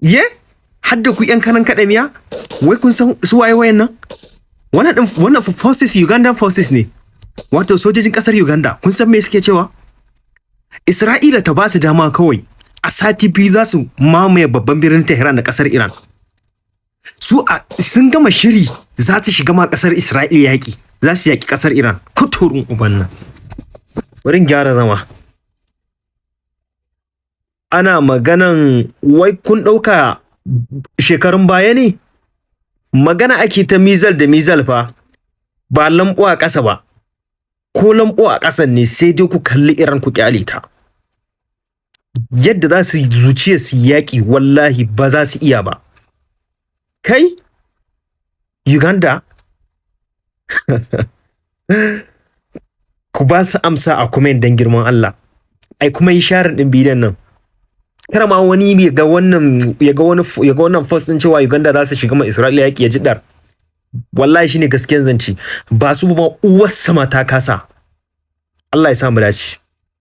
Ye? Hadda ku yan kanan kadamiya? Wai kun san su waye wayan nan? Wannan forces Ugandan forces ne. Wato sojojin kasar Uganda, kun san me suke cewa? Isra'ila ta ba su dama kawai a sati biyu za su mamaye babban birnin Tehran da kasar Iran. Sun gama shiri za su shiga ma kasar Isra'ila yaki. Za su yaki kasar Iran. Kuturun uban nan. Bari gyara zama. Ana maganan wai kun ɗauka shekarun baya ne? Magana ake ta mizal da mizal fa, ba lambo a ƙasa ba. Ko lambo a ƙasan ne sai dai ku kalli Iran ku kyale ta. Yadda za su zuciya su yaƙi wallahi ba za su iya ba. Kai? Uganda? Ku ba su amsa a comment dan girman Allah. Ai kuma yi sharing din bidiyon nan. Kar ma wani ya ga wannan post din cewa Uganda za su shiga ma Isra'ila yaki ya ji dar. Wallahi shine gaskiyan zanci. Ba su ba uwar sama ta kasa. Allah ya sa mu dace.